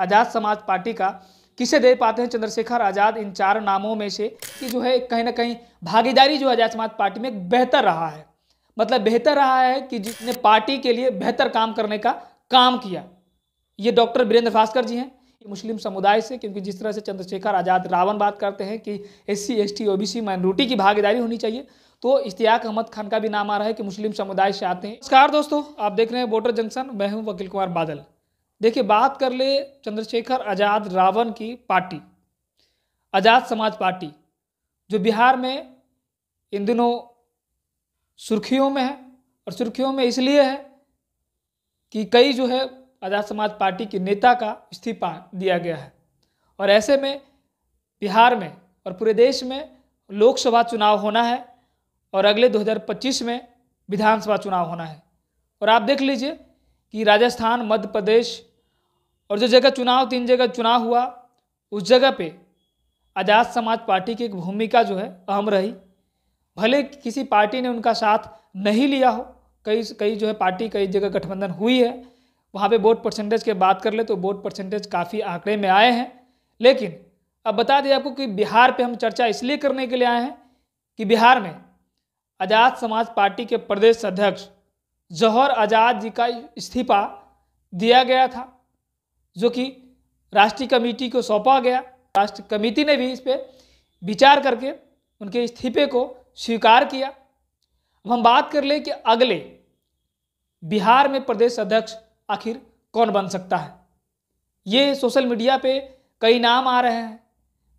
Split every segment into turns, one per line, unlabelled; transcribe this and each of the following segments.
आज़ाद समाज पार्टी का किसे दे पाते हैं चंद्रशेखर आज़ाद इन 4 नामों में से कि जो है कहीं ना कहीं भागीदारी जो आज़ाद समाज पार्टी में बेहतर रहा है। मतलब बेहतर रहा है कि जिसने पार्टी के लिए बेहतर काम करने का काम किया। ये डॉक्टर वीरेंद्र भास्कर जी हैं, ये मुस्लिम समुदाय से, क्योंकि जिस तरह से चंद्रशेखर आज़ाद रावण बात करते हैं कि SC ST OBC माइनॉरिटी की भागीदारी होनी चाहिए, तो इश्तियाक अहमद खान का भी नाम आ रहा है कि मुस्लिम समुदाय से आते हैं। नमस्कार दोस्तों, आप देख रहे हैं वोटर जंक्शन, मैं हूं वकील कुमार बादल। देखिए, बात कर ले चंद्रशेखर आज़ाद रावण की पार्टी आज़ाद समाज पार्टी, जो बिहार में इन दिनों सुर्खियों में है। और सुर्खियों में इसलिए है कि कई जो है आज़ाद समाज पार्टी के नेता का इस्तीफा दिया गया है। और ऐसे में बिहार में और पूरे देश में लोकसभा चुनाव होना है और अगले 2025 में विधानसभा चुनाव होना है। और आप देख लीजिए कि राजस्थान, मध्य प्रदेश और जो जगह चुनाव 3 जगह चुनाव हुआ, उस जगह पे आज़ाद समाज पार्टी की एक भूमिका जो है अहम रही। भले किसी पार्टी ने उनका साथ नहीं लिया हो, कई जो है पार्टी कई जगह गठबंधन हुई है, वहाँ पे वोट परसेंटेज की बात कर ले तो वोट परसेंटेज काफ़ी आंकड़े में आए हैं। लेकिन अब बता दें आपको कि बिहार पे हम चर्चा इसलिए करने के लिए आए हैं कि बिहार में आज़ाद समाज पार्टी के प्रदेश अध्यक्ष जौहर आज़ाद जी का इस्तीफा दिया गया था, जो कि राष्ट्रीय कमेटी को सौंपा गया। राष्ट्रीय कमेटी ने भी इस पर विचार करके उनके इस्तीफे को स्वीकार किया। अब हम बात कर ले कि अगले बिहार में प्रदेश अध्यक्ष आखिर कौन बन सकता है। ये सोशल मीडिया पे कई नाम आ रहे हैं,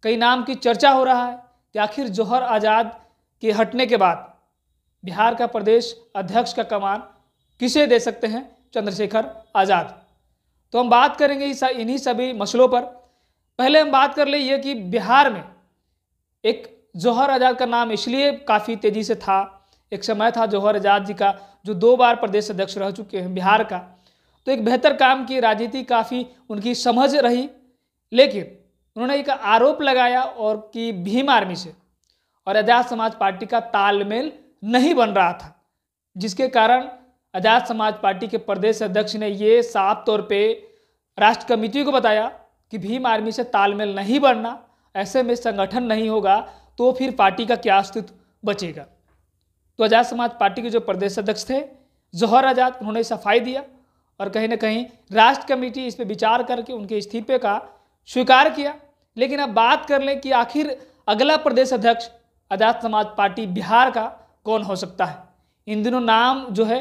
कई नाम की चर्चा हो रहा है कि आखिर जौहर आज़ाद के हटने के बाद बिहार का प्रदेश अध्यक्ष का कमान किसे दे सकते हैं चंद्रशेखर आज़ाद। तो हम बात करेंगे इन्हीं सभी मसलों पर। पहले हम बात कर ले ये कि बिहार में एक जौहर आज़ाद का नाम इसलिए काफ़ी तेज़ी से था, एक समय था जौहर आज़ाद जी का जो 2 बार प्रदेश अध्यक्ष रह चुके हैं बिहार का, तो एक बेहतर काम की राजनीति काफ़ी उनकी समझ रही। लेकिन उन्होंने एक आरोप लगाया और कि भीम आर्मी से और आज़ाद समाज पार्टी का तालमेल नहीं बन रहा था, जिसके कारण आज़ाद समाज पार्टी के प्रदेश अध्यक्ष ने ये साफ तौर पे राष्ट्र कमेटी को बताया कि भीम आर्मी से तालमेल नहीं बनना, ऐसे में संगठन नहीं होगा तो फिर पार्टी का क्या अस्तित्व बचेगा। तो आज़ाद समाज पार्टी के जो प्रदेश अध्यक्ष थे जौहर आज़ाद, उन्होंने सफाई दिया और कहीं ना कहीं राष्ट्र कमेटी इस पर विचार करके उनके इस्तीफे का स्वीकार किया। लेकिन अब बात कर लें कि आखिर अगला प्रदेश अध्यक्ष आज़ाद समाज पार्टी बिहार का कौन हो सकता है। इन दिनों नाम जो है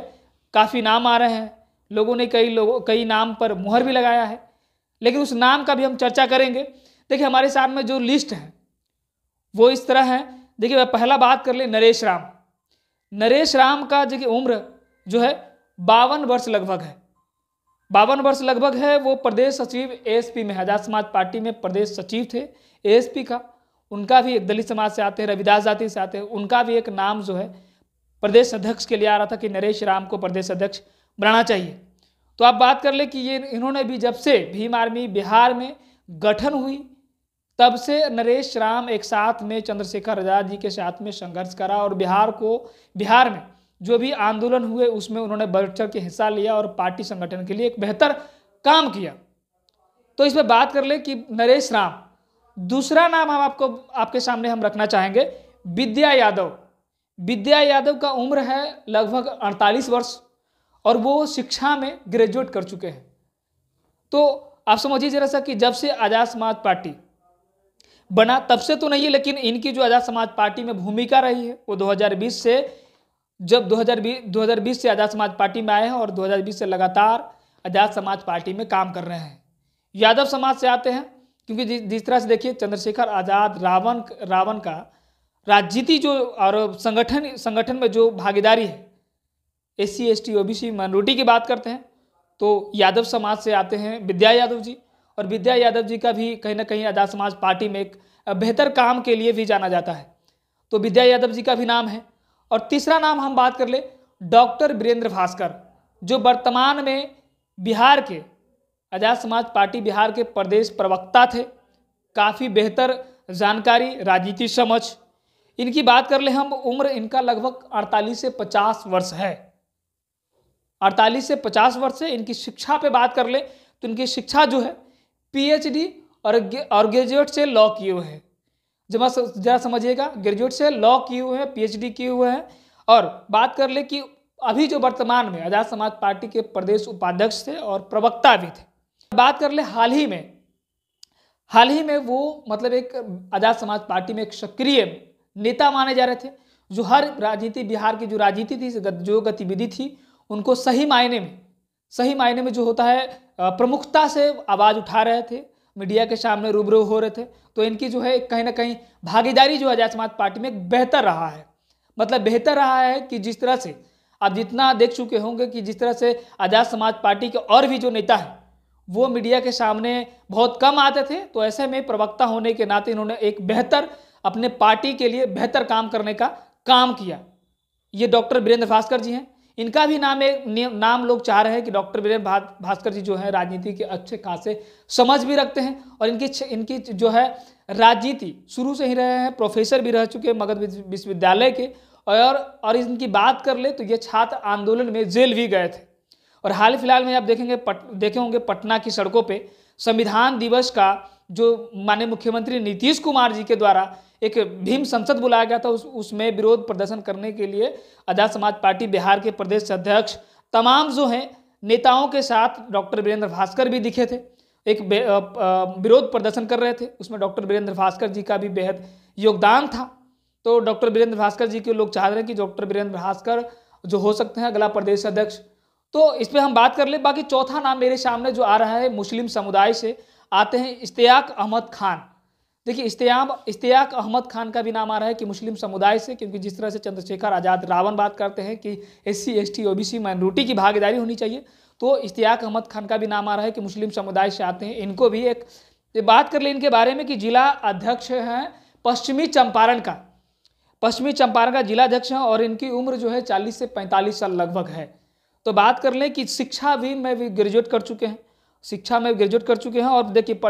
काफ़ी नाम आ रहे हैं, लोगों ने कई नाम पर मुहर भी लगाया है, लेकिन उस नाम का भी हम चर्चा करेंगे। देखिए, हमारे सामने जो लिस्ट है वो इस तरह है। देखिए, पहला बात कर ले नरेश राम। नरेश राम का जो उम्र जो है 52 वर्ष लगभग है, 52 वर्ष लगभग है। वो प्रदेश सचिव ASP में, आज़ाद समाज पार्टी में प्रदेश सचिव थे ASP का। उनका भी दलित समाज से आते हैं, रविदास जाति से आते हैं, उनका भी एक नाम जो है प्रदेश अध्यक्ष के लिए आ रहा था कि नरेश राम को प्रदेश अध्यक्ष बनाना चाहिए। तो आप बात कर ले कि इन्होंने भी जब से भीम आर्मी बिहार में गठन हुई तब से नरेश राम एक साथ में चंद्रशेखर आज़ाद जी के साथ में संघर्ष करा और बिहार में जो भी आंदोलन हुए उसमें उन्होंने बढ़ चढ़ के हिस्सा लिया और पार्टी संगठन के लिए एक बेहतर काम किया। तो इस पर बात कर ले कि नरेश राम। दूसरा नाम हम आपके सामने हम रखना चाहेंगे विद्या यादव। विद्या यादव का उम्र है लगभग 48 वर्ष और वो शिक्षा में ग्रेजुएट कर चुके हैं। तो आप समझिए जरा सा कि जब से आज़ाद समाज पार्टी बना तब से तो नहीं है, लेकिन इनकी जो आज़ाद समाज पार्टी में भूमिका रही है वो 2020 से, जब 2020 से आज़ाद समाज पार्टी में आए हैं और 2020 से लगातार आज़ाद समाज पार्टी में काम कर रहे हैं। यादव समाज से आते हैं, क्योंकि जिस तरह से देखिए चंद्रशेखर आज़ाद रावण का राजनीति जो और संगठन में जो भागीदारी है, SC ST OBC माइनॉरिटी की बात करते हैं तो यादव समाज से आते हैं विद्या यादव जी। और विद्या यादव जी का भी कहीं ना कहीं आज़ाद समाज पार्टी में एक बेहतर काम के लिए भी जाना जाता है, तो विद्या यादव जी का भी नाम है। और तीसरा नाम हम बात कर ले डॉक्टर वीरेंद्र भास्कर, जो वर्तमान में बिहार के आज़ाद समाज पार्टी बिहार के प्रदेश प्रवक्ता थे। काफ़ी बेहतर जानकारी, राजनीति समझ। इनकी बात कर ले हम, उम्र इनका लगभग 48 से 50 वर्ष है। 48 से 50 वर्ष है। इनकी शिक्षा पे बात कर ले तो इनकी शिक्षा जो है PhD और ग्रेजुएट से लॉ किए हुए हैं। जरा समझिएगा, ग्रेजुएट से लॉ किए हुए हैं, PhD किए हुए हैं। और बात कर ले कि अभी जो वर्तमान में आजाद समाज पार्टी के प्रदेश उपाध्यक्ष थे और प्रवक्ता भी थे। बात कर ले हाल ही में वो मतलब एक आजाद समाज पार्टी में एक सक्रिय नेता माने जा रहे थे, जो हर राजनीति, बिहार की जो राजनीति थी, जो गतिविधि थी, उनको सही मायने में जो होता है प्रमुखता से आवाज उठा रहे थे, मीडिया के सामने रूबरू हो रहे थे। तो इनकी जो है कहीं ना कहीं भागीदारी जो आजाद समाज पार्टी में बेहतर रहा है। मतलब बेहतर रहा है कि जिस तरह से आप जितना देख चुके होंगे कि जिस तरह से आजाद समाज पार्टी के और भी जो नेता हैं वो मीडिया के सामने बहुत कम आते थे, तो ऐसे में प्रवक्ता होने के नाते इन्होंने एक बेहतर अपने पार्टी के लिए बेहतर काम करने का काम किया। ये डॉक्टर वीरेंद्र भास्कर जी हैं। इनका भी नाम लोग चाह रहे हैं कि डॉक्टर वीरेंद्र भास्कर जी जो है राजनीति के अच्छे खासे समझ भी रखते हैं और इनकी जो है राजनीति शुरू से ही रहे हैं, प्रोफेसर भी रह चुके हैं मगध विश्वविद्यालय के। और इनकी बात कर ले तो ये छात्र आंदोलन में जेल भी गए थे। और हाल फिलहाल में आप देखे होंगे पटना की सड़कों पे संविधान दिवस का जो माननीय मुख्यमंत्री नीतीश कुमार जी के द्वारा एक भीम संसद बुलाया गया था, उसमें विरोध प्रदर्शन करने के लिए आजाद समाज पार्टी बिहार के प्रदेश अध्यक्ष तमाम जो हैं नेताओं के साथ डॉक्टर वीरेंद्र भास्कर भी दिखे थे, एक विरोध प्रदर्शन कर रहे थे। उसमें डॉक्टर वीरेंद्र भास्कर जी का भी बेहद योगदान था। तो डॉक्टर वीरेंद्र भास्कर जी के लोग चाह रहे हैं कि डॉक्टर वीरेंद्र भास्कर जो हो सकते हैं अगला प्रदेश अध्यक्ष। तो इस पर हम बात कर ले। बाकी चौथा नाम मेरे सामने जो आ रहा है मुस्लिम समुदाय से आते हैं इश्तियाक अहमद खान। देखिए इश्तियाक अहमद खान का भी नाम आ रहा है कि मुस्लिम समुदाय से, क्योंकि जिस तरह से चंद्रशेखर आज़ाद रावण बात करते हैं कि SC ST OBC माइनॉरिटी की भागीदारी होनी चाहिए, तो इश्तियाक अहमद खान का भी नाम आ रहा है कि मुस्लिम समुदाय से आते हैं। इनको भी एक बात कर ले इनके बारे में कि जिला अध्यक्ष हैं पश्चिमी चंपारण का जिला अध्यक्ष हैं और इनकी उम्र जो है 40 से 45 साल लगभग है। तो बात कर लें कि शिक्षा में भी ग्रेजुएट कर चुके हैं। और देखिए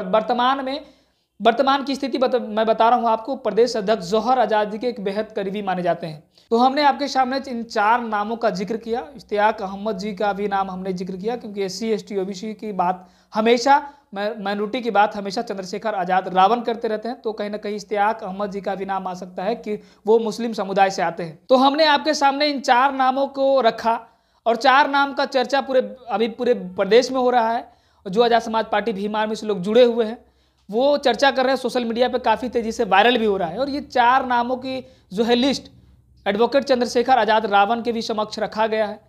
वर्तमान की स्थिति मैं बता रहा हूँ आपको, प्रदेश अध्यक्ष जौहर आज़ाद जी के एक बेहद करीबी माने जाते हैं। तो हमने आपके सामने इन 4 नामों का जिक्र किया। इश्तियाक अहमद जी का भी नाम हमने जिक्र किया, क्योंकि SC ST OBC की बात हमेशा, माइनॉरिटी की बात हमेशा चंद्रशेखर आज़ाद रावण करते रहते हैं। तो कहीं ना कहीं इश्तियाक अहमद जी का भी नाम आ सकता है कि वो मुस्लिम समुदाय से आते हैं। तो हमने आपके सामने इन 4 नामों को रखा और 4 नाम का चर्चा अभी पूरे प्रदेश में हो रहा है। जो आजाद समाज पार्टी भीम आर्मी से लोग जुड़े हुए हैं वो चर्चा कर रहे हैं, सोशल मीडिया पे काफ़ी तेजी से वायरल भी हो रहा है। और ये 4 नामों की जो है लिस्ट एडवोकेट चंद्रशेखर आज़ाद रावण के भी समक्ष रखा गया है।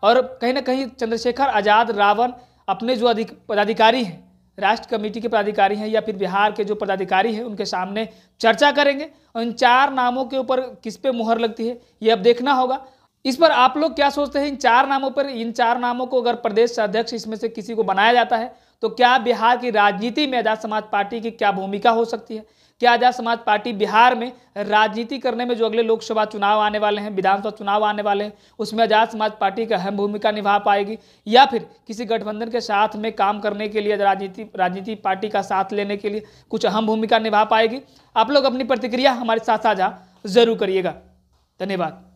और कहीं ना कहीं चंद्रशेखर आज़ाद रावण अपने जो पदाधिकारी हैं, राष्ट्र कमेटी के पदाधिकारी हैं या फिर बिहार के जो पदाधिकारी हैं, उनके सामने चर्चा करेंगे और इन 4 नामों के ऊपर किस पे मुहर लगती है ये अब देखना होगा। इस पर आप लोग क्या सोचते हैं इन 4 नामों पर? इन 4 नामों को अगर प्रदेश अध्यक्ष इसमें से किसी को बनाया जाता है तो क्या बिहार की राजनीति में आजाद समाज पार्टी की क्या भूमिका हो सकती है? क्या आजाद समाज पार्टी बिहार में राजनीति करने में जो अगले लोकसभा चुनाव आने वाले हैं, विधानसभा चुनाव आने वाले हैं, उसमें आजाद समाज पार्टी का अहम भूमिका निभा पाएगी या फिर किसी गठबंधन के साथ में काम करने के लिए, राजनीति पार्टी का साथ लेने के लिए कुछ अहम भूमिका निभा पाएगी? आप लोग अपनी प्रतिक्रिया हमारे साथ साझा जरूर करिएगा। धन्यवाद।